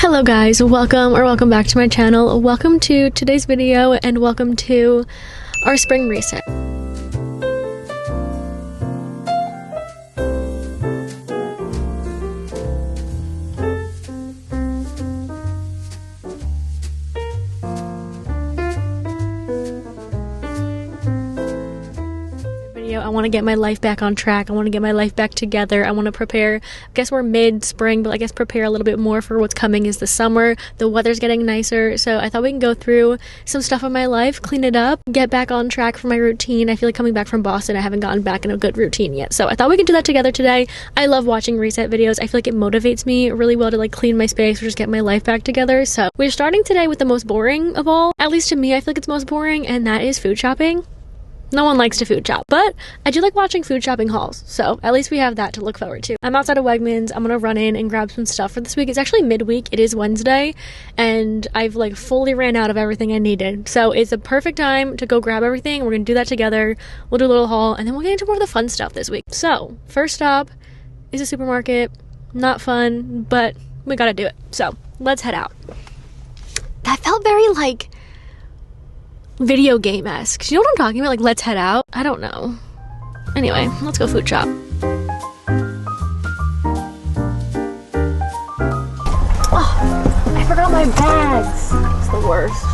Hello guys, welcome back to my channel. Welcome to today's video and welcome to our spring reset. I want to get my life back on track. I want to get my life back together. I want to prepare. I guess we're mid-spring, but I guess prepare a little bit more for what's coming is the summer. The weather's getting nicer, so I thought we can go through some stuff in my life, clean it up, get back on track for my routine. I feel like coming back from Boston, I haven't gotten back in a good routine yet, so I thought we could do that together today. I love watching reset videos. I feel like it motivates me really well to like clean my space or just get my life back together. So we're starting today with the most boring of all. At least to me, I feel like it's most boring, and that is food shopping. No one likes to food shop, but I do like watching food shopping hauls, so at least we have that to look forward to. I'm outside of Wegmans. I'm gonna run in and grab some stuff for this week. It's actually midweek. It is Wednesday, and I've like fully ran out of everything I needed. So it's a perfect time to go grab everything. We're gonna do that together. We'll do a little haul, and then we'll get into more of the fun stuff this week. So first stop is a supermarket. Not fun, but we gotta do it. So let's head out. That felt very like video game-esque. You know what I'm talking about? Like, let's head out? I don't know. Anyway, let's go food shop. Oh, I forgot my bags. It's the worst.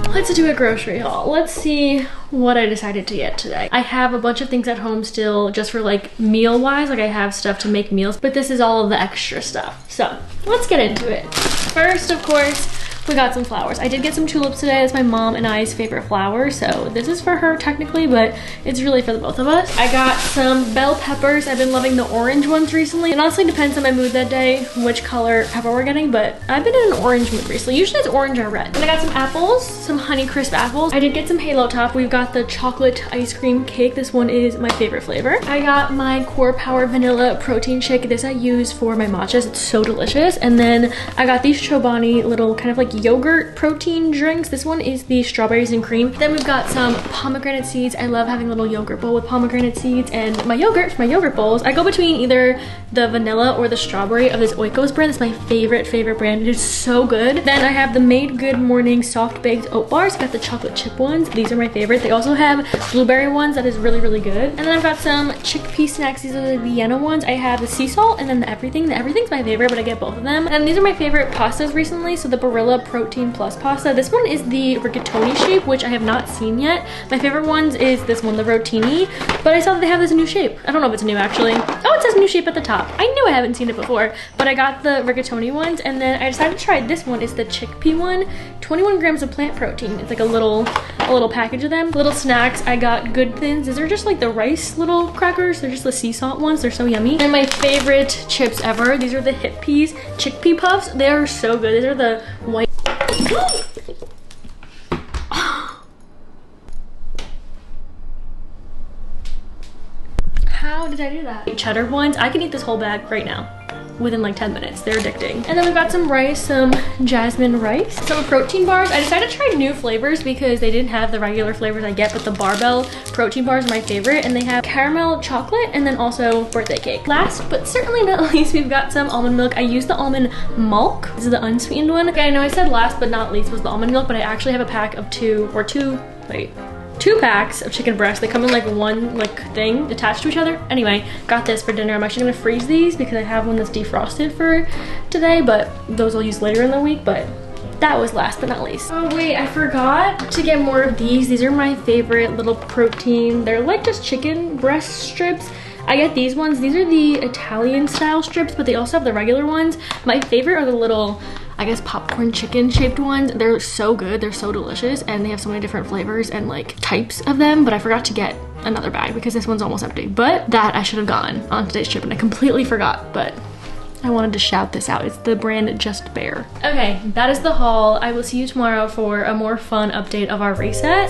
Let's do a grocery haul. Let's see what I decided to get today. I have a bunch of things at home still just for like meal wise, like I have stuff to make meals, but this is all of the extra stuff. So let's get into it. First, of course, we got some flowers. I did get some tulips today. That's my mom and I's favorite flower. So this is for her technically, but it's really for the both of us. I got some bell peppers. I've been loving the orange ones recently. It honestly depends on my mood that day, which color pepper we're getting, but I've been in an orange mood recently. Usually it's orange or red. And I got some apples, some Honeycrisp apples. I did get some Halo Top. We've got the chocolate ice cream cake. This one is my favorite flavor. I got my Core Power vanilla protein shake. This I use for my matchas. It's so delicious. And then I got these Chobani little kind of like yogurt protein drinks. This one is the strawberries and cream. Then we've got some pomegranate seeds. I love having a little yogurt bowl with pomegranate seeds, and my yogurt for my yogurt bowls. I go between either the vanilla or the strawberry of this Oikos brand. It's my favorite brand. It is so good. Then I have the Made Good Morning soft baked oat bars. Got the chocolate chip ones. These are my favorite. They also have blueberry ones that is really good. And then I've got some chickpea snacks. These are the Vienna ones. I have the sea salt and then the everything. The everything's my favorite, but I get both of them. And these are my favorite pastas recently. So the Barilla Protein Plus pasta. This one is the rigatoni shape, which I have not seen yet. My favorite ones is this one, the rotini, but I saw that they have this new shape. I don't know if it's new actually. Oh, it says new shape at the top. I knew I haven't seen it before, but I got the rigatoni ones, and then I decided to try this one. It's the chickpea one. 21 grams of plant protein. It's like a little package of them. Little snacks. I got Good Thins. These are just like the rice little crackers. They're just the sea salt ones. They're so yummy. And my favorite chips ever. These are the Hip Peas chickpea puffs. They are so good. These are the white. How did I do that? Cheddar ones. I can eat this whole bag right now within like 10 minutes. They're addicting. And then we've got some rice, some jasmine rice, some protein bars. I decided to try new flavors because they didn't have the regular flavors I get, but the barbell protein bars are my favorite, and they have caramel chocolate and then also birthday cake. Last but certainly not least, we've got some almond milk. I use the almond milk. This is the unsweetened one. Okay, I know I said last but not least was the almond milk, but I actually have a pack of two packs of chicken breast. They come in like one like thing attached to each other. Anyway, got this for dinner. I'm actually gonna freeze these because I have one that's defrosted for today, but those I'll use later in the week. But that was last but not least. Oh wait, I forgot to get more of these. These are my favorite little protein. They're like just chicken breast strips. I get these ones. These are the Italian style strips, but they also have the regular ones. My favorite are the little, I guess, popcorn chicken shaped ones. They're so good. They're so delicious, and they have so many different flavors and like types of them, but I forgot to get another bag because this one's almost empty. But that I should have gotten on today's trip, and I completely forgot, but I wanted to shout this out. It's the brand Just Bare. Okay, that is the haul. I will see you tomorrow for a more fun update of our reset.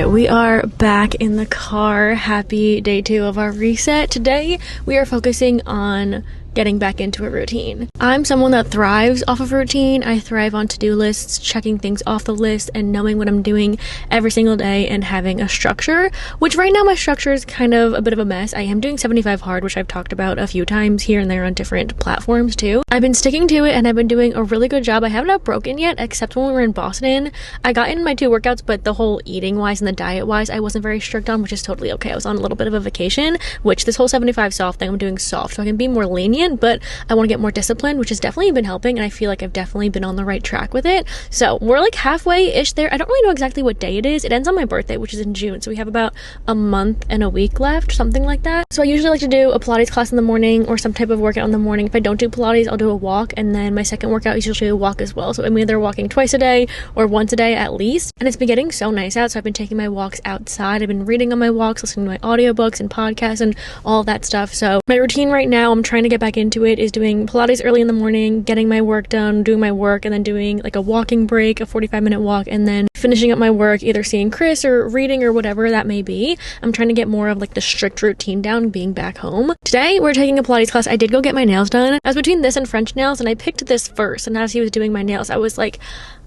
We are back in the car. Happy day 2 of our reset. Today, we are focusing on getting back into a routine. I'm someone that thrives off of routine. I thrive on to-do lists, checking things off the list, and knowing what I'm doing every single day and having a structure, which right now my structure is kind of a bit of a mess. I am doing 75 hard, which I've talked about a few times here and there on different platforms too. I've been sticking to it and I've been doing a really good job. I haven't broken yet, except when we were in Boston. I got in my 2 workouts, but the whole eating wise and the diet wise, I wasn't very strict on, which is totally okay. I was on a little bit of a vacation, which this whole 75 soft thing, I'm doing soft so I can be more lenient, but I want to get more disciplined, which has definitely been helping, and I feel like I've definitely been on the right track with it. So we're like halfway-ish there. I don't really know exactly what day it is. It ends on my birthday, which is in June, so we have about a month and a week left, something like that. So I usually like to do a Pilates class in the morning or some type of workout in the morning. If I don't do Pilates, I'll do a walk, and then my second workout is usually a walk as well. So I'm either walking twice a day or once a day at least, and it's been getting so nice out, so I've been taking my walks outside. I've been reading on my walks, listening to my audiobooks and podcasts and all that stuff. So my routine right now, I'm trying to get back into it, is doing Pilates early in the morning, getting my work done, doing my work, and then doing like a walking break, a 45-minute walk, and then finishing up my work, either seeing Chris or reading or whatever that may be. I'm trying to get more of like the strict routine down being back home. Today, we're taking a Pilates class. I did go get my nails done. I was between this and French nails, and I picked this first, and as he was doing my nails, I was like,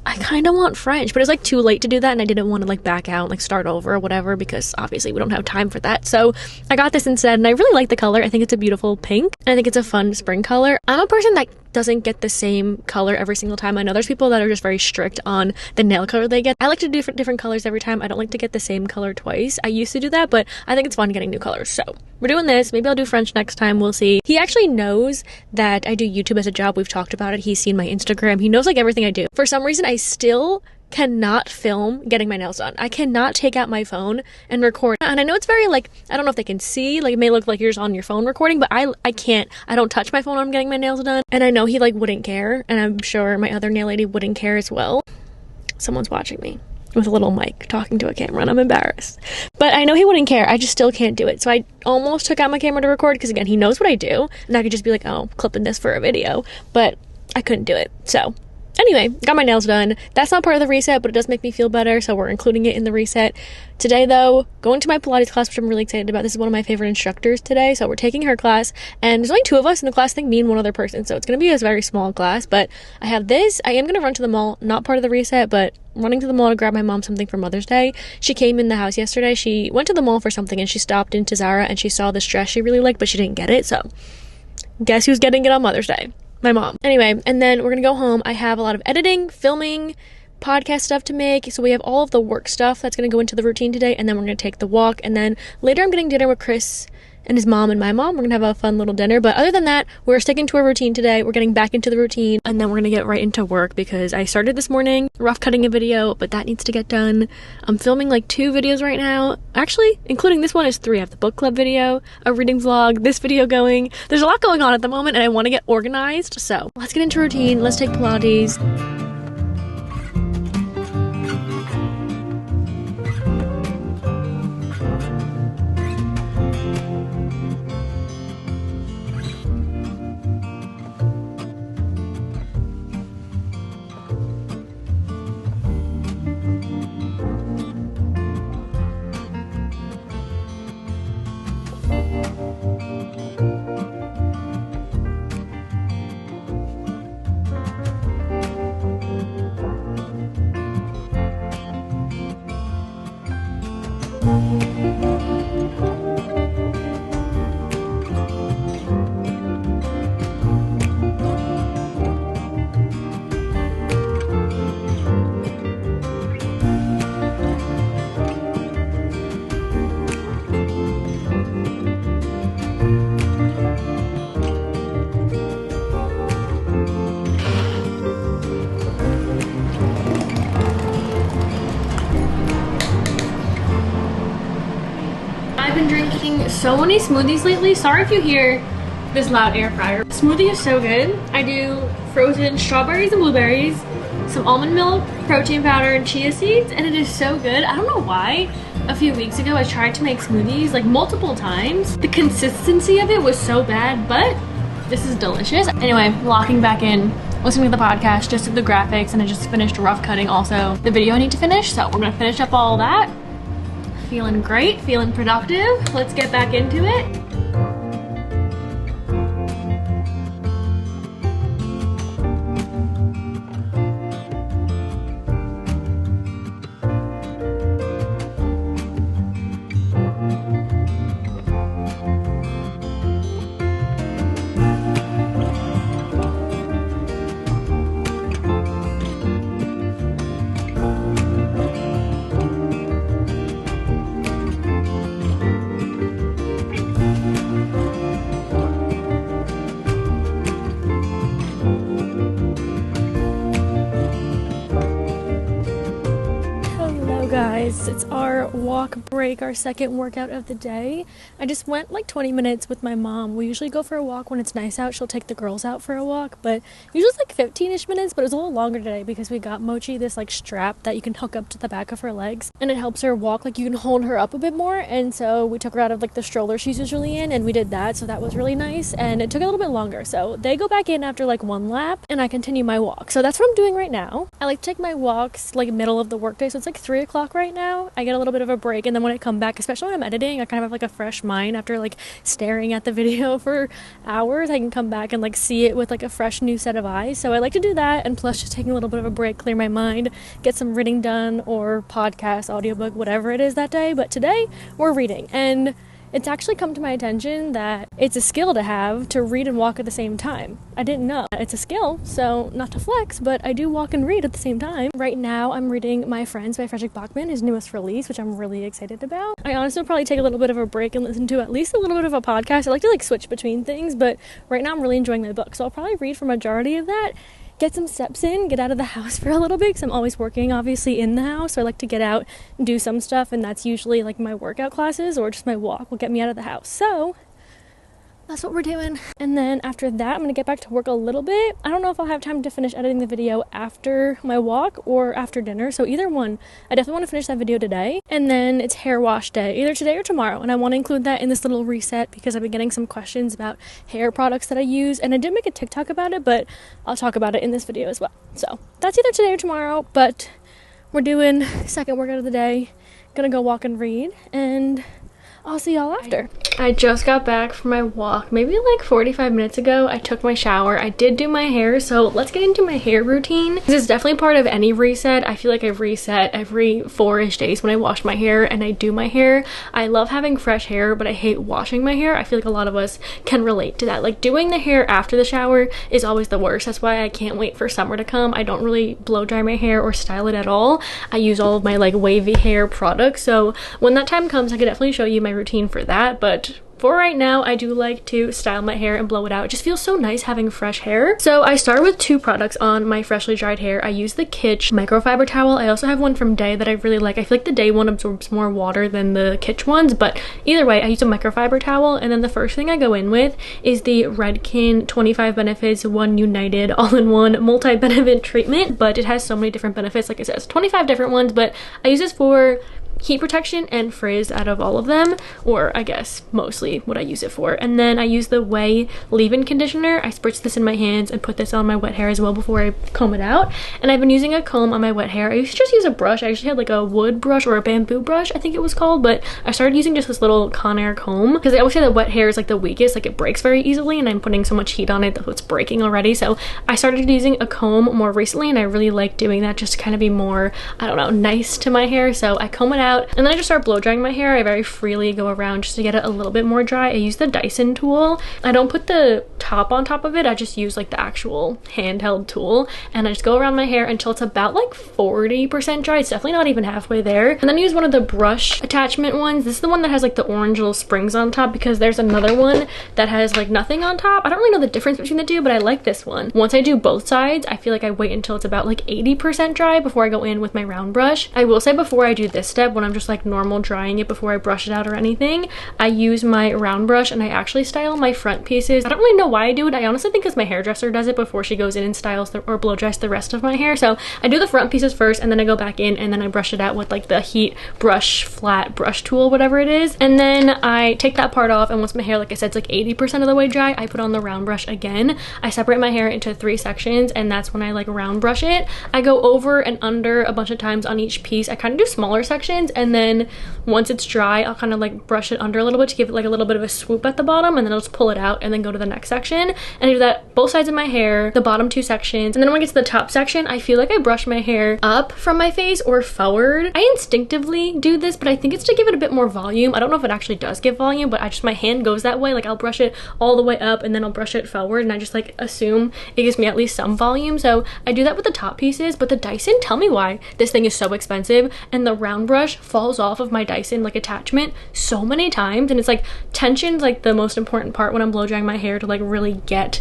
I kind of want French, but it's like too late to do that, and I didn't want to like back out and like start over or whatever, because obviously we don't have time for that. So I got this instead, and I really like the color. I think it's a beautiful pink, and I think it's a fun spring color. I'm a person that doesn't get the same color every single time. I know there's people that are just very strict on the nail color they get. I like to do different colors every time. I don't like to get the same color twice. I used to do that, but I think it's fun getting new colors. So we're doing this. Maybe I'll do French next time. We'll see. He actually knows that I do YouTube as a job. We've talked about it. He's seen my Instagram. He knows like everything I do. For some reason, I still cannot film getting my nails done. I cannot take out my phone and record. And I know it's very like, I don't know if they can see, like it may look like you're just on your phone recording, but I can't. I don't touch my phone when I'm getting my nails done. And I know he like wouldn't care, and I'm sure my other nail lady wouldn't care as well. Someone's watching me with a little mic talking to a camera, and I'm embarrassed. But I know he wouldn't care. I just still can't do it. So I almost took out my camera to record, because again, he knows what I do, and I could just be like, oh, clipping this for a video, but I couldn't do it. So anyway, got my nails done. That's not part of the reset, but it does make me feel better, so we're including it in the reset. Today, though, going to my Pilates class, which I'm really excited about. This is one of my favorite instructors today, so we're taking her class, and there's only 2 of us in the class, I think me and one other person, so it's going to be a very small class, but I have this. I am going to run to the mall, not part of the reset, but running to the mall to grab my mom something for Mother's Day. She came in the house yesterday. She went to the mall for something, and she stopped into Zara, and she saw this dress she really liked, but she didn't get it, so guess who's getting it on Mother's Day? My mom. Anyway, and then we're gonna go home. I have a lot of editing, filming, podcast stuff to make, so we have all of the work stuff that's gonna go into the routine today, and then we're gonna take the walk, and then later I'm getting dinner with Chris and his mom and my mom. We're gonna have a fun little dinner, but other than that, we're sticking to our routine today. We're getting back into the routine, and then we're gonna get right into work, because I started this morning rough cutting a video, but that needs to get done. I'm filming like 2 videos right now, actually including this one is 3. I have the book club video, a reading vlog, this video going. There's a lot going on at the moment, and I want to get organized, so let's get into routine. Let's take Pilates. so many smoothies lately. Sorry if you hear this loud air fryer. Smoothie is so good. I do frozen strawberries and blueberries, some almond milk, protein powder, and chia seeds, and it is so good. I don't know why. A few weeks ago I tried to make smoothies like multiple times. The consistency of it was so bad, but this is delicious. Anyway, locking back in, listening to the podcast, just did the graphics, and I just finished rough cutting also the video I need to finish, so we're gonna finish up all that. Feeling great, feeling productive. Let's get back into it. Guys, it's our walk break, our second workout of the day. I just went like 20 minutes with my mom. We usually go for a walk when it's nice out. She'll take the girls out for a walk, but usually it's like 15-ish minutes, but it was a little longer today because we got Mochi this like strap that you can hook up to the back of her legs, and it helps her walk. Like you can hold her up a bit more, and so we took her out of like the stroller she's usually in, and we did that, so that was really nice, and it took a little bit longer. So they go back in after like one lap, and I continue my walk. So that's what I'm doing right now. I like to take my walks like middle of the workday, so it's like 3 o'clock right now. I get a little bit of a break, and then when I come back, especially when I'm editing, I kind of have like a fresh mind after like staring at the video for hours. I can come back and like see it with like a fresh new set of eyes. So I like to do that, and plus just taking a little bit of a break, clear my mind, get some reading done, or podcast, audiobook, whatever it is that day. But today we're reading, and it's actually come to my attention that it's a skill to have to read and walk at the same time. I didn't know. It's a skill, so not to flex, but I do walk and read at the same time. Right now, I'm reading My Friends by Fredrik Backman, his newest release, which I'm really excited about. I honestly will probably take a little bit of a break and listen to at least a little bit of a podcast. I like to like switch between things, but right now I'm really enjoying my book, so I'll probably read for majority of that. Get some steps in, get out of the house for a little bit, because I'm always working obviously in the house, so I like to get out and do some stuff, and that's usually like my workout classes or just my walk will get me out of the house. So that's what we're doing. And then after that, I'm gonna get back to work a little bit. I don't know if I'll have time to finish editing the video after my walk or after dinner, so either one. I definitely want to finish that video today, and then it's hair wash day, either today or tomorrow, and I want to include that in this little reset because I've been getting some questions about hair products that I use, and I did make a TikTok about it, but I'll talk about it in this video as well. So that's either today or tomorrow, but we're doing second workout of the day. Gonna go walk and read, and I'll see y'all after. I just got back from my walk maybe like 45 minutes ago. I took my shower. I did do my hair, so let's get into my hair routine. This is definitely part of any reset. I feel like I reset every 4-ish days when I wash my hair and I do my hair. I love having fresh hair, but I hate washing my hair. I feel like a lot of us can relate to that. Like doing the hair after the shower is always the worst. That's why I can't wait for summer to come. I don't really blow dry my hair or style it at all. I use all of my like wavy hair products, so when that time comes I can definitely show you my routine for that. But for right now, I do like to style my hair and blow it out. It just feels so nice having fresh hair. So I start with 2 products on my freshly dried hair. I use the Kitsch microfiber towel. I also have one from Day that I really like. I feel like the Day one absorbs more water than the Kitsch ones, but either way, I use a microfiber towel. And then the first thing I go in with is the Redken 25 Benefits One United All-in-One Multi-Benefit Treatment, but it has so many different benefits. Like it says 25 different ones, but I use this for heat protection and frizz out of all of them, or I guess mostly what I use it for. And then I use the Way leave-in conditioner. I spritz this in my hands and put this on my wet hair as well before I comb it out. And I've been using a comb on my wet hair. I used to just use a brush. I actually had like a wood brush or a bamboo brush, I think it was called, but I started using just this little Conair comb because I always say that wet hair is like the weakest, like it breaks very easily, and I'm putting so much heat on it that it's breaking already. So I started using a comb more recently, and I really like doing that just to kind of be more, I don't know, nice to my hair. So I comb it out, and then I just start blow drying my hair. I very freely go around just to get it a little bit more dry. I use the Dyson tool. I don't put the top on top of it. I just use like the actual handheld tool, and I just go around my hair until it's about like 40% dry. It's definitely not even halfway there. And then I use one of the brush attachment ones. This is the one that has like the orange little springs on top, because there's another one that has like nothing on top. I don't really know the difference between the two, but I like this one. Once I do both sides, I feel like I wait until it's about like 80% dry before I go in with my round brush. I will say before I do this step, when I'm just like normal drying it before I brush it out or anything, I use my round brush and I actually style my front pieces. I don't really know why I do it. I honestly think because my hairdresser does it before she goes in and styles or blow dries the rest of my hair. So I do the front pieces first and then I go back in and then I brush it out with like the heat brush, flat brush tool, whatever it is. And then I take that part off, and once my hair, like I said, it's like 80% of the way dry, I put on the round brush again. I separate my hair into 3 sections and that's when I like round brush it. I go over and under a bunch of times on each piece. I kind of do smaller sections, and then once it's dry, I'll kind of like brush it under a little bit to give it like a little bit of a swoop at the bottom, and then I'll just pull it out and then go to the next section. And I do that both sides of my hair, the bottom 2 sections. And then when I get to the top section, I feel like I brush my hair up from my face or forward. I instinctively do this, but I think it's to give it a bit more volume. I don't know if it actually does give volume, but my hand goes that way. Like I'll brush it all the way up and then I'll brush it forward, and I just like assume it gives me at least some volume. So I do that with the top pieces. But the Dyson, tell me why this thing is so expensive, and the round brush falls off of my Dyson like attachment so many times. And it's like tension's like the most important part when I'm blow drying my hair to like really get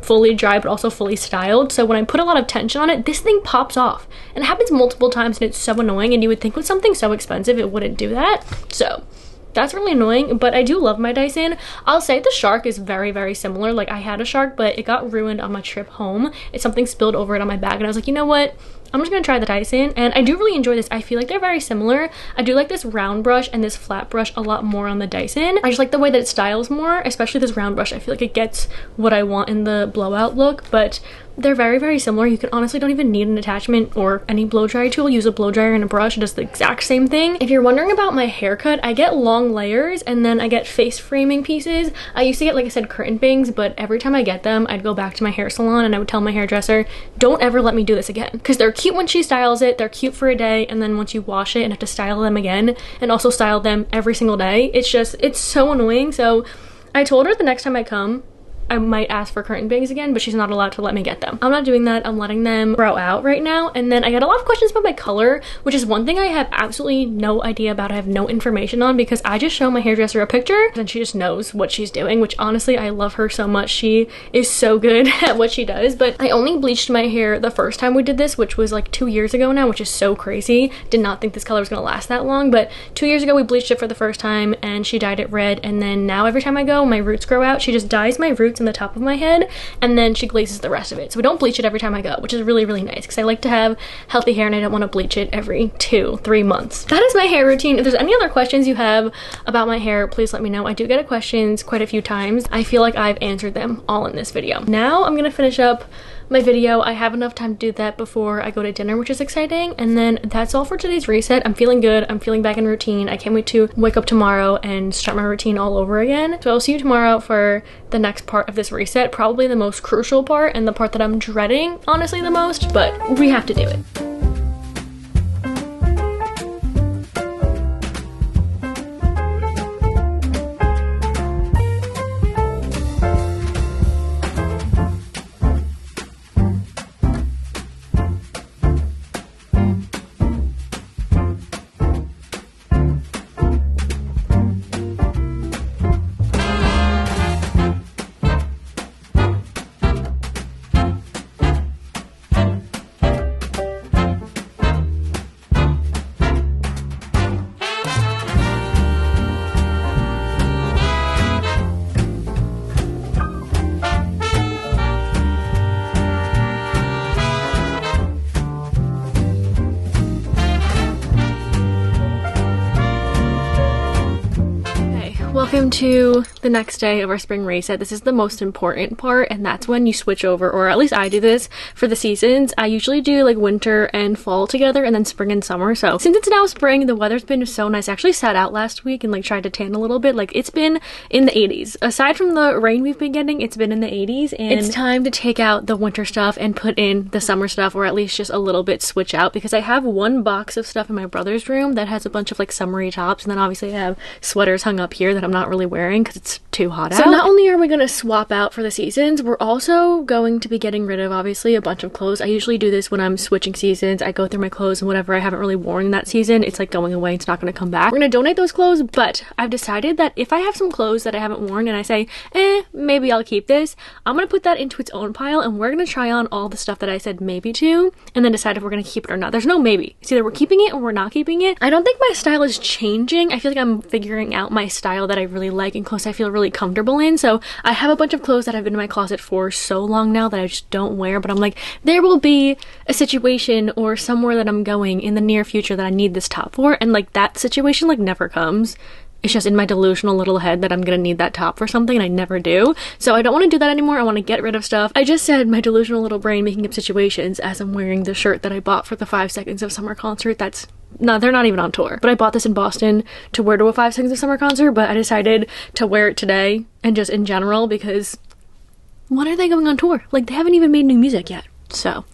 fully dry but also fully styled. So when I put a lot of tension on it, this thing pops off, and it happens multiple times and it's so annoying. And you would think with something so expensive it wouldn't do that. So that's really annoying, but I do love my Dyson. I'll say the Shark is very, very similar. Like I had a Shark, but it got ruined on my trip home. Something spilled over it on my bag, and I was like, you know what? I'm just gonna try the Dyson, and I do really enjoy this. I feel like they're very similar. I do like this round brush and this flat brush a lot more on the Dyson. I just like the way that it styles more, especially this round brush. I feel like it gets what I want in the blowout look, but they're very, very similar. You can honestly don't even need an attachment or any blow dry tool. Use a blow dryer and a brush. It does the exact same thing. If you're wondering about my haircut, I get long layers and then I get face framing pieces. I used to get, like I said, curtain bangs, but every time I get them, I'd go back to my hair salon and I would tell my hairdresser, don't ever let me do this again. Because they're cute when she styles it, they're cute for a day, and then once you wash it and have to style them again and also style them every single day, it's so annoying. So I told her the next time I come, I might ask for curtain bangs again, but she's not allowed to let me get them. I'm not doing that. I'm letting them grow out right now. And then I get a lot of questions about my color, which is one thing I have absolutely no idea about. I have no information on, because I just show my hairdresser a picture and she just knows what she's doing, which honestly, I love her so much. She is so good at what she does. But I only bleached my hair the first time we did this, which was like 2 years ago now, which is so crazy. Did not think this color was gonna last that long, but 2 years ago we bleached it for the first time and she dyed it red. And then now every time I go, my roots grow out. She just dyes my roots in the top of my head and then she glazes the rest of it. So we don't bleach it every time I go, which is really, really nice, because I like to have healthy hair and I don't want to bleach it every 2-3 months. That is my hair routine. If there's any other questions you have about my hair, please let me know. I do get questions quite a few times. I feel like I've answered them all in this video. Now I'm gonna finish up my video. I have enough time to do that before I go to dinner, which is exciting. And then that's all for today's reset. I'm feeling good. I'm feeling back in routine. I can't wait to wake up tomorrow and start my routine all over again. So I'll see you tomorrow for the next part of this reset, probably the most crucial part and the part that I'm dreading honestly the most, but we have to do it. Welcome to the next day of our spring reset. This is the most important part, and that's when you switch over, or at least I do this for the seasons. I usually do like winter and fall together and then spring and summer. So since it's now spring, the weather's been so nice. I actually sat out last week and like tried to tan a little bit. Like it's been in the 80s. Aside from the rain we've been getting, it's been in the 80s, and it's time to take out the winter stuff and put in the summer stuff, or at least just a little bit switch out, because I have one box of stuff in my brother's room that has a bunch of like summery tops, and then obviously I have sweaters hung up here that I'm not not really wearing because it's too hot out. So not only are we gonna swap out for the seasons, we're also going to be getting rid of obviously a bunch of clothes. I usually do this when I'm switching seasons. I go through my clothes and whatever I haven't really worn in that season, it's like going away, it's not gonna come back. We're gonna donate those clothes, but I've decided that if I have some clothes that I haven't worn and I say, maybe I'll keep this, I'm gonna put that into its own pile and we're gonna try on all the stuff that I said maybe to and then decide if we're gonna keep it or not. There's no maybe. It's either we're keeping it or we're not keeping it. I don't think my style is changing. I feel like I'm figuring out my style that I really like and clothes I feel really comfortable in. So I have a bunch of clothes that have been in my closet for so long now that I just don't wear, but I'm like, there will be a situation or somewhere that I'm going in the near future that I need this top for, and like that situation like never comes. It's just in my delusional little head that I'm gonna need that top for something and I never do. So I don't want to do that anymore. I want to get rid of stuff. I just said my delusional little brain making up situations as I'm wearing the shirt that I bought for the 5 Seconds of Summer concert. That's no, they're not even on tour. But I bought this in Boston to wear to a 5 Seconds of Summer concert, but I decided to wear it today and just in general because when are they going on tour? Like, they haven't even made new music yet. So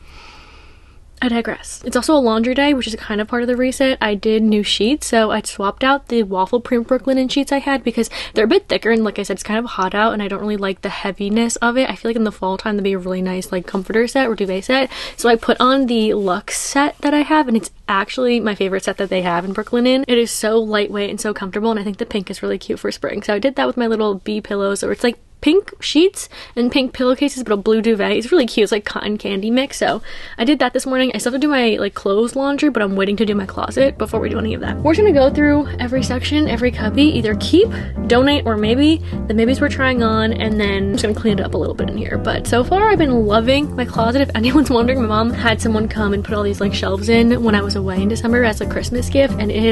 I digress. It's also a laundry day, which is kind of part of the reset. I did new sheets, so I swapped out the waffle print Brooklinen sheets I had because they're a bit thicker and like I said, it's kind of hot out and I don't really like the heaviness of it. I feel like in the fall time that'd be a really nice like comforter set or duvet set. So I put on the Luxe set that I have and it's actually my favorite set that they have in Brooklinen. It is so lightweight and so comfortable and I think the pink is really cute for spring. So I did that with my little bee pillows, or it's like pink sheets and pink pillowcases but a blue duvet. It's really cute. It's like cotton candy mix. So I did that this morning. I still have to do my like clothes laundry, but I'm waiting to do my closet before we do any of that. We're just gonna go through every section, every cubby, either keep, donate, or maybe. The maybes we're trying on, and then I'm just gonna clean it up a little bit in here. But so far I've been loving my closet. If anyone's wondering, my mom had someone come and put all these like shelves in when I was away in December as a Christmas gift, and it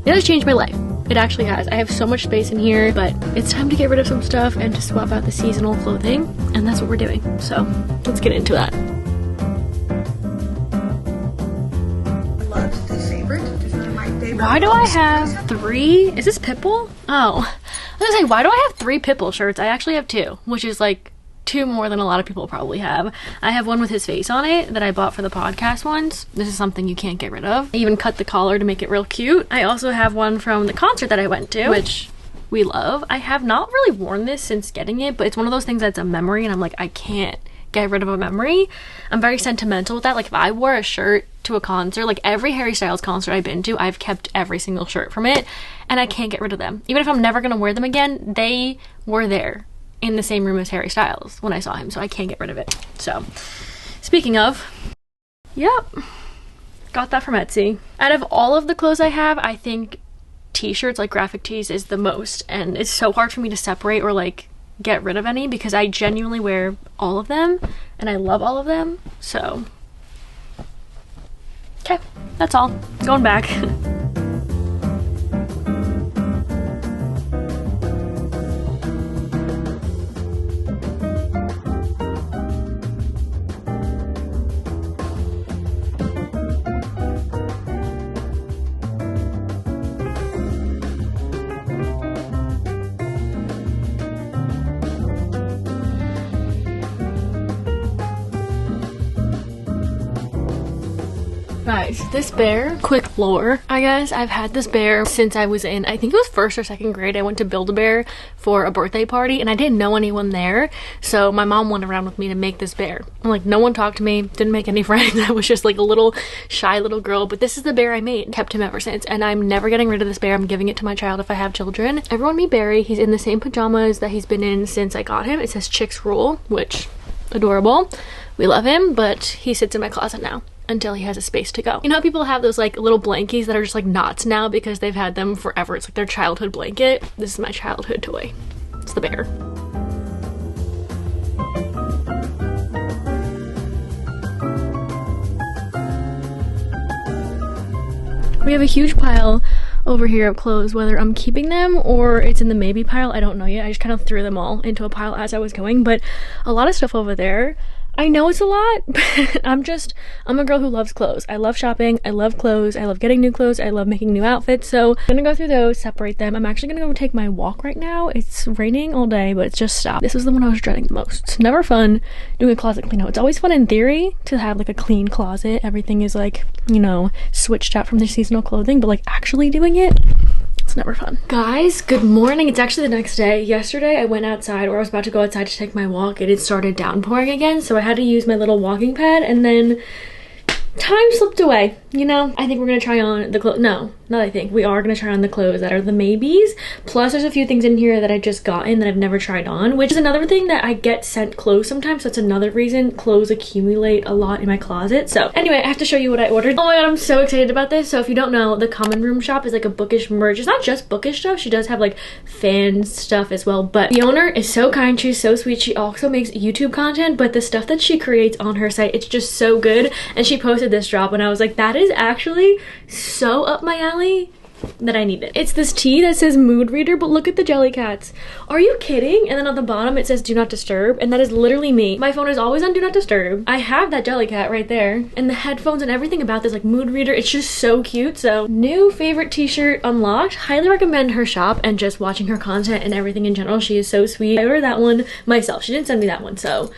has changed my life. It actually has. I have so much space in here, but it's time to get rid of some stuff and to swap out the seasonal clothing, and that's what we're doing. So let's get into that. Loves the favorite. This is my favorite. Why do I have 3? Is this Pitbull? Oh, I was gonna say, why do I have 3 Pitbull shirts? I actually have 2, which is like 2 more than a lot of people probably have. I have one with his face on it that I bought for the podcast once. This is something you can't get rid of. I even cut the collar to make it real cute. I also have one from the concert that I went to, which we love. I have not really worn this since getting it, but it's one of those things that's a memory and I'm like, I can't get rid of a memory. I'm very sentimental with that. Like if I wore a shirt to a concert, like every Harry Styles concert I've been to, I've kept every single shirt from it and I can't get rid of them. Even if I'm never gonna wear them again, they were there in the same room as Harry Styles when I saw him, so I can't get rid of it. So, speaking of, yep, got that from Etsy. Out of all of the clothes I have, I think t-shirts, like graphic tees, is the most, and it's so hard for me to separate or like get rid of any because I genuinely wear all of them, and I love all of them, so, okay, that's all. Going back. Guys, this bear, quick lore, I guess, I've had this bear since I was in, I think it was 1st or 2nd grade. I went to Build-A-Bear for a birthday party and I didn't know anyone there, so my mom went around with me to make this bear. And like no one talked to me, didn't make any friends. I was just like a little shy little girl, but this is the bear I made. Kept him ever since, and I'm never getting rid of this bear. I'm giving it to my child if I have children. Everyone meet Barry. He's in the same pajamas that he's been in since I got him. It says Chicks Rule, which, adorable. We love him, but he sits in my closet now until he has a space to go. You know how people have those like little blankies that are just like knots now because they've had them forever? It's like their childhood blanket. This is my childhood toy. It's the bear. We have a huge pile over here of clothes, whether I'm keeping them or it's in the maybe pile, I don't know yet. I just kind of threw them all into a pile as I was going, but a lot of stuff over there. I know it's a lot, but I'm a girl who loves clothes. I love shopping, I love clothes, I love getting new clothes, I love making new outfits, so I'm gonna go through those, separate them. I'm actually gonna go take my walk right now. It's raining all day, but it's just stopped. This is the one I was dreading the most. It's never fun doing a closet clean out. It's always fun in theory to have like a clean closet. Everything is like, you know, switched out from their seasonal clothing, but like actually doing it, It's never fun. Guys, good morning. It's actually the next day. Yesterday I went outside, or I was about to go outside to take my walk, and it started downpouring again, so I had to use my little walking pad, and then time slipped away, you know? I think we're gonna try on the clothes. No, not I think. We are gonna try on the clothes that are the maybes. Plus there's a few things in here that I just gotten that I've never tried on, which is another thing that I get sent clothes sometimes. So that's another reason clothes accumulate a lot in my closet. So anyway, I have to show you what I ordered. Oh my god, I'm so excited about this. So if you don't know, the Common Room shop is like a bookish merch. It's not just bookish stuff. She does have like fan stuff as well. But the owner is so kind. She's so sweet. She also makes YouTube content, but the stuff that she creates on her site, it's just so good. And she posted this drop and I was like, that is actually so up my alley that I need it. It's this tea that says mood reader, but look at the Jellycats. Are you kidding? And then on the bottom it says do not disturb, and that is literally me. My phone is always on do not disturb. I have that Jellycat right there, and the headphones and everything about this like mood reader. It's just so cute. So new favorite t-shirt unlocked. Highly recommend her shop and just watching her content and everything in general. She is so sweet. I ordered that one myself. She didn't send me that one, so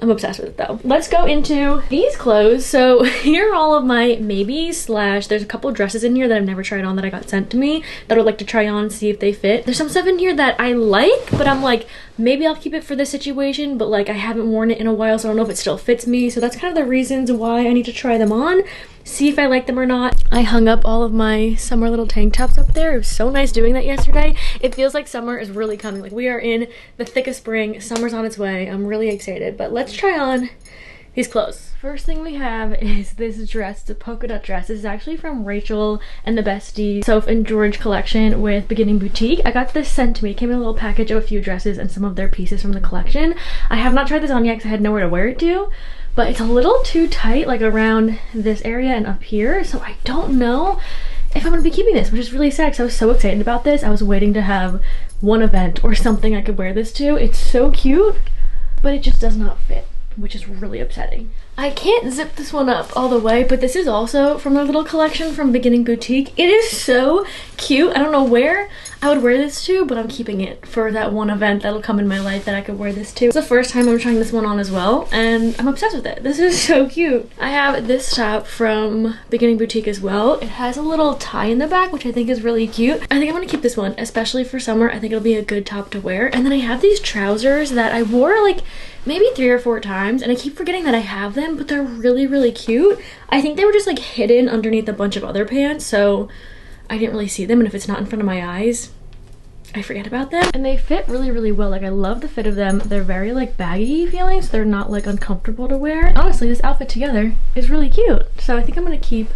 I'm obsessed with it though. Let's go into these clothes. So here are all of my maybes slash there's a couple dresses in here that I've never tried on that I got sent to me that I would like to try on, see if they fit. There's some stuff in here that I like, but I'm like, maybe I'll keep it for this situation, but like I haven't worn it in a while, so I don't know if it still fits me. So that's kind of the reasons why I need to try them on, see if I like them or not. I hung up all of my summer little tank tops up there. It was so nice doing that yesterday. It feels like summer is really coming. Like we are in the thick of spring. Summer's on its way. I'm really excited, but let's try on these clothes. First thing we have is this dress. It's a polka dot dress. This is actually from Rachel and the Bestie Soph and George collection with Beginning Boutique. I got this sent to me. It came in a little package of a few dresses and some of their pieces from the collection. I have not tried this on yet because I had nowhere to wear it to, but it's a little too tight, like around this area and up here, so I don't know if I'm gonna be keeping this, which is really sad because I was so excited about this. I was waiting to have one event or something I could wear this to. It's so cute, but it just does not fit, which is really upsetting. I can't zip this one up all the way, but this is also from their little collection from Beginning Boutique. It is so cute. I don't know where I would wear this to, but I'm keeping it for that one event that'll come in my life that I could wear this to. It's the first time I'm trying this one on as well, and I'm obsessed with it. This is so cute. I have this top from Beginning Boutique as well. It has a little tie in the back, which I think is really cute. I think I'm gonna keep this one, especially for summer. I think it'll be a good top to wear. And then I have these trousers that I wore like maybe 3 or 4 times, and I keep forgetting that I have them, but they're really, really cute. I think they were just like hidden underneath a bunch of other pants, so I didn't really see them, and if it's not in front of my eyes, I forget about them. And they fit really, really well. Like I love the fit of them. They're very like baggy feeling, so they're not like uncomfortable to wear. Honestly, this outfit together is really cute, so I think I'm gonna keep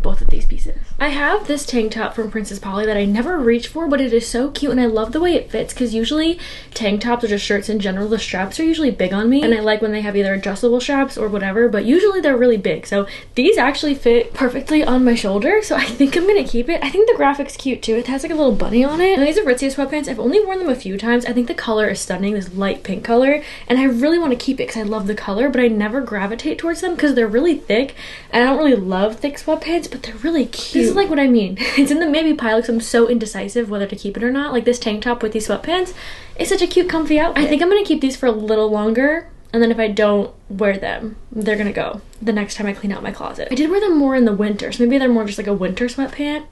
both of these pieces. I have this tank top from Princess Polly that I never reach for, but it is so cute, and I love the way it fits because usually tank tops or just shirts in general, the straps are usually big on me, and I like when they have either adjustable straps or whatever, but usually they're really big. So these actually fit perfectly on my shoulder, so I think I'm gonna keep it. I think the graphic's cute too. It has like a little bunny on it, and these are Aritzia sweatpants. I've only worn them a few times. I think the color is stunning, this light pink color, and I really want to keep it because I love the color, but I never gravitate towards them because they're really thick, and I don't really love thick sweatpants, but they're really cute. This is like what I mean. It's in the maybe pile because I'm so indecisive whether to keep it or not. Like this tank top with these sweatpants is such a cute comfy outfit. I think I'm gonna keep these for a little longer, and then if I don't wear them, they're gonna go the next time I clean out my closet. I did wear them more in the winter, so maybe they're more just like a winter sweatpant.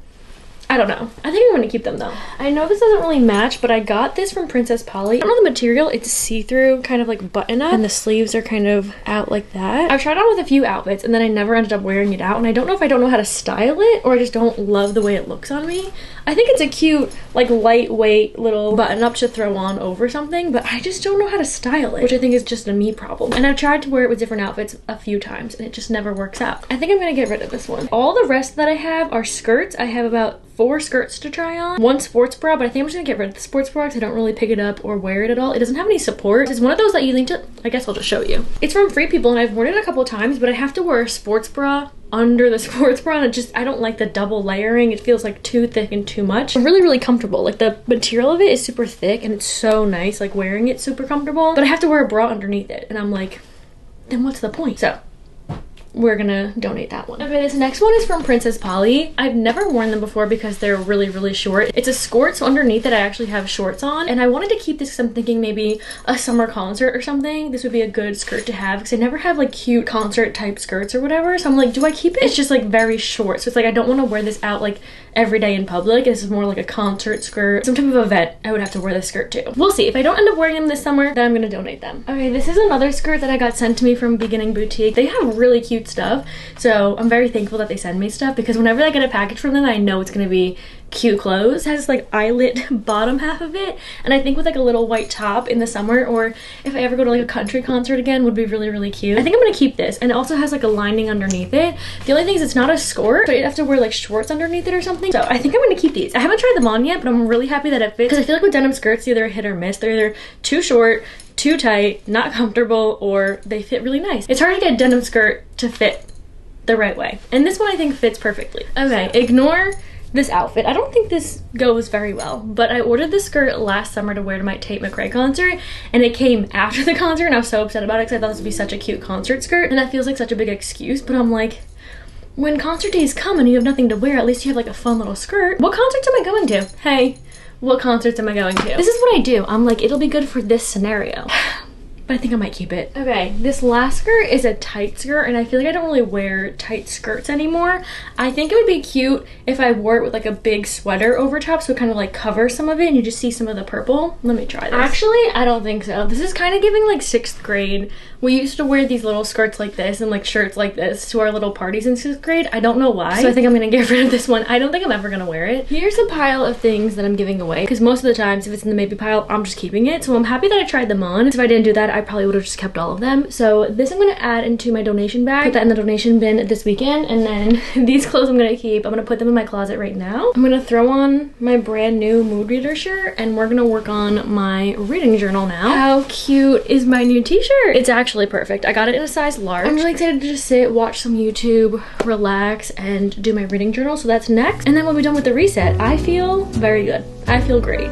I don't know. I think I'm gonna keep them though. I know this doesn't really match, but I got this from Princess Polly. I don't know the material. It's see-through, kind of like button up, and the sleeves are kind of out like that. I've tried on with a few outfits, and then I never ended up wearing it out, and I don't know if I don't know how to style it, or I just don't love the way it looks on me. I think it's a cute, like lightweight little button up to throw on over something, but I just don't know how to style it, which I think is just a me problem. And I've tried to wear it with different outfits a few times, and it just never works out. I think I'm gonna get rid of this one. All the rest that I have are skirts. I have about 4 skirts to try on, 1 sports bra, but I think I'm just gonna get rid of the sports bra because I don't really pick it up or wear it at all. It doesn't have any support. It's one of those that you need to, I guess I'll just show you. It's from Free People, and I've worn it a couple of times, but I have to wear a sports bra under the sports bra, and I don't like the double layering. It feels like too thick and too much. Really, really comfortable. Like the material of it is super thick, and it's so nice. Like wearing it super comfortable, but I have to wear a bra underneath it, and I'm like, then what's the point? So we're gonna donate that one. Okay, this next one is from Princess Polly. I've never worn them before because they're really, really short. It's a skirt, so underneath it I actually have shorts on, and I wanted to keep this because I'm thinking maybe a summer concert or something. This would be a good skirt to have because I never have like cute concert type skirts or whatever, so I'm like, do I keep it? It's just like very short, so it's like I don't want to wear this out like every day in public. This is more like a concert skirt, some type of event. I would have to wear this skirt too. We'll see. If I don't end up wearing them this summer, then I'm gonna donate them. Okay, this is another skirt that I got sent to me from Beginning Boutique. They have really cute stuff, so I'm very thankful that they send me stuff because whenever I get a package from them, I know it's gonna be cute clothes. It has like eyelet bottom half of it, and I think with like a little white top in the summer, or if I ever go to like a country concert again, would be really, really cute. I think I'm gonna keep this, and it also has like a lining underneath it. The only thing is it's not a skirt, so you'd have to wear like shorts underneath it or something. So I think I'm gonna keep these. I haven't tried them on yet, but I'm really happy that it fits because I feel like with denim skirts, they're either hit or miss. They're either too short, too tight, not comfortable, or they fit really nice. It's hard to get a denim skirt to fit the right way, and this one I think fits perfectly. Okay, ignore this outfit. I don't think this goes very well, but I ordered this skirt last summer to wear to my Tate McRae concert, and it came after the concert, and I was so upset about it because I thought this would be such a cute concert skirt, and that feels like such a big excuse, but I'm like, when concert days come and you have nothing to wear, at least you have like a fun little skirt. What concerts am I going to? Hey, what concerts am I going to? This is what I do. I'm like, it'll be good for this scenario. But I think I might keep it. Okay, this last skirt is a tight skirt, and I feel like I don't really wear tight skirts anymore. I think it would be cute if I wore it with like a big sweater over top, so it kind of like covers some of it and you just see some of the purple. Let me try this. Actually, I don't think so. This is kind of giving like 6th grade. We used to wear these little skirts like this and like shirts like this to our little parties in 6th grade. I don't know why. So I think I'm gonna get rid of this one. I don't think I'm ever gonna wear it. Here's a pile of things that I'm giving away, because most of the times if it's in the maybe pile, I'm just keeping it. So I'm happy that I tried them on. If I didn't do that, I probably would have just kept all of them. So this I'm gonna add into my donation bag, put that in the donation bin this weekend, and then these clothes I'm gonna keep. I'm gonna put them in my closet right now. I'm gonna throw on my brand new Mood Reader shirt, and we're gonna work on my reading journal now. How cute is my new t-shirt? It's actually perfect. I got it in a size large. I'm really excited to just sit, watch some YouTube, relax, and do my reading journal. So that's next, and then we'll be done with the reset. I feel very good. I feel great.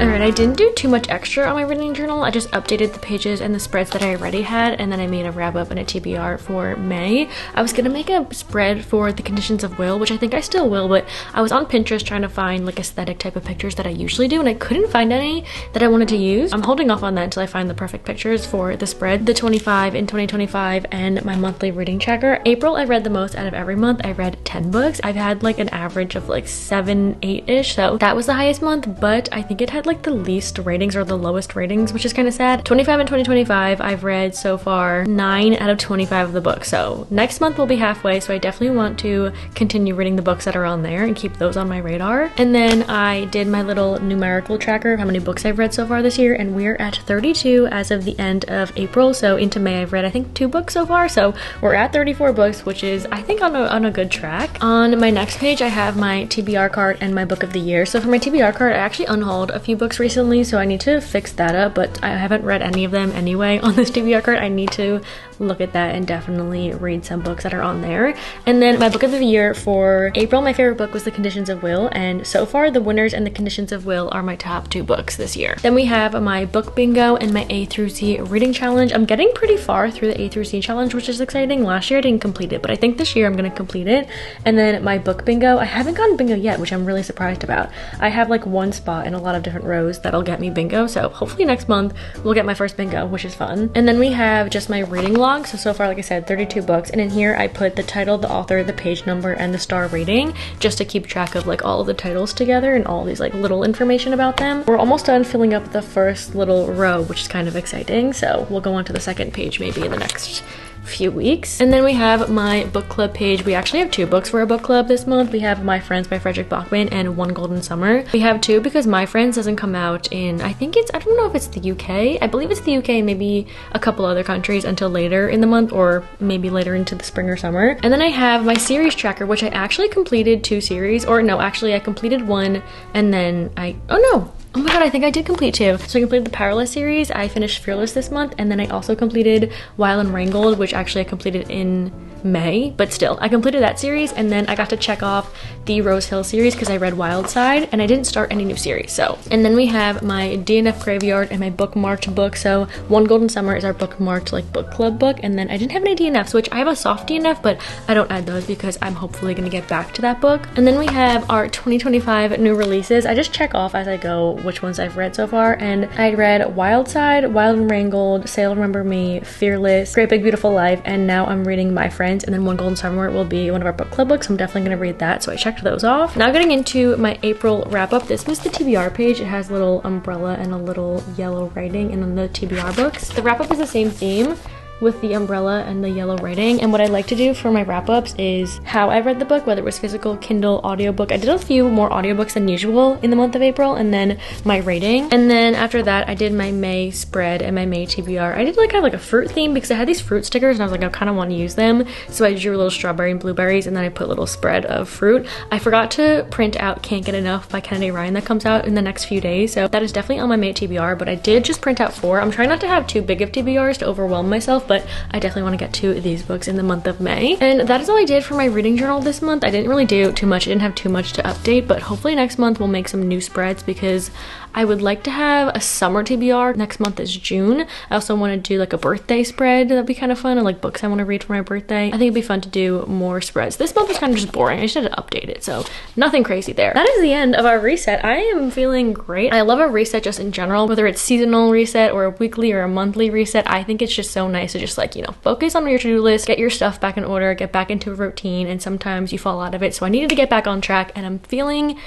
Alright, I didn't do too much extra on my reading journal. I just updated the pages and the spreads that I already had, and then I made a wrap up and a TBR for May. I was gonna make a spread for the Conditions of Will, which I think I still will, but I was on Pinterest trying to find like aesthetic type of pictures that I usually do, and I couldn't find any that I wanted to use. I'm holding off on that until I find the perfect pictures for the spread, the 25 in 2025, and my monthly reading tracker. April, I read the most out of every month. I read 10 books. I've had like an average of like 7, 8-ish, so that was the highest month, but I think it had like the least ratings or the lowest ratings, which is kind of sad. 25 in 2025, I've read so far 9 out of 25 of the books, so next month will be halfway, so I definitely want to continue reading the books that are on there and keep those on my radar. And then I did my little numerical tracker of how many books I've read so far this year, and we're at 32 as of the end of April, so into May I've read I think 2 books so far, so we're at 34 books, which is I think on a good track. On my next page I have my TBR card and my book of the year. So for my TBR card, I actually unhauled a few books recently, so I need to fix that up, but I haven't read any of them anyway on this TBR card. I need to look at that and definitely read some books that are on there. And then my book of the year for April, my favorite book was The Conditions of Will, and so far The Winners and The Conditions of Will are my top 2 books this year. Then we have my book bingo and my A through Z reading challenge. I'm getting pretty far through the A through Z challenge, which is exciting. Last year I didn't complete it, but I think this year I'm gonna complete it. And then my book bingo, I haven't gotten bingo yet, which I'm really surprised about. I have like 1 spot in a lot of different rows that'll get me bingo, so hopefully next month we'll get my first bingo, which is fun. And then we have just my reading log. So far, like I said, 32 books, and in here I put the title, the author, the page number, and the star rating, just to keep track of like all of the titles together and all these like little information about them. We're almost done filling up the first little row, which is kind of exciting, so we'll go on to the second page maybe in the next few weeks. And then we have my book club page. We actually have 2 books for a book club this month. We have My Friends by Frederick Bachman and One Golden Summer. We have 2 because My Friends doesn't come out in, I don't know if it's the UK. I believe it's the UK, maybe a couple other countries until later in the month, or maybe later into the spring or summer. And then I have my series tracker, which I actually completed 2 series, or no, actually I completed 1 and then oh my god, I think I did complete 2. So I completed the Powerless series, I finished Fearless this month, and then I also completed Wild and Wrangled, which actually I completed in May, but still, I completed that series, and then I got to check off the Rose Hill series because I read Wildside, and I didn't start any new series, so. And then we have my DNF Graveyard and my bookmarked book, so One Golden Summer is our bookmarked like book club book, and then I didn't have any DNFs, which I have a soft DNF, but I don't add those because I'm hopefully gonna get back to that book. And then we have our 2025 new releases. I just check off as I go which ones I've read so far, and I read Wildside, Wild and Wrangled, Sail Remember Me, Fearless, Great Big Beautiful Life, and now I'm reading My Friends, and then One Golden Summer will be one of our book club books. I'm definitely going to read that, so I checked those off. Now getting into my April wrap up. This was the TBR page. It has a little umbrella and a little yellow writing, and then the TBR books. The wrap up is the same theme with the umbrella and the yellow writing, and what I like to do for my wrap-ups is how I read the book, whether it was physical, Kindle, audiobook. I did a few more audiobooks than usual in the month of April, and then my rating. And then after that, I did my May spread and my May TBR. I did like kind of like a fruit theme because I had these fruit stickers and I was like, I kind of want to use them. So I drew a little strawberry and blueberries, and then I put a little spread of fruit. I forgot to print out Can't Get Enough by Kennedy Ryan that comes out in the next few days. So that is definitely on my May TBR, but I did just print out 4. I'm trying not to have too big of TBRs to overwhelm myself, but I definitely want to get to these books in the month of May. And that is all I did for my reading journal this month. I didn't really do too much. I didn't have too much to update, but hopefully next month we'll make some new spreads because I would like to have a summer TBR. Next month is June. I also want to do like a birthday spread. That'd be kind of fun, and like books I want to read for my birthday. I think it'd be fun to do more spreads. This month was kind of just boring. I just had to update it, so nothing crazy there. That is the end of our reset. I am feeling great. I love a reset just in general, whether it's seasonal reset or a weekly or a monthly reset. I think it's just so nice to just like, you know, focus on your to-do list, get your stuff back in order, get back into a routine, and sometimes you fall out of it. So I needed to get back on track, and I'm feeling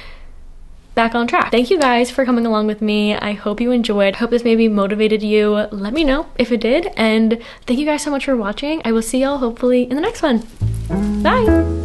back on track. Thank you guys for coming along with me. I hope you enjoyed. Hope this maybe motivated you. Let me know if it did, and thank you guys so much for watching. I will see y'all hopefully in the next one. Bye!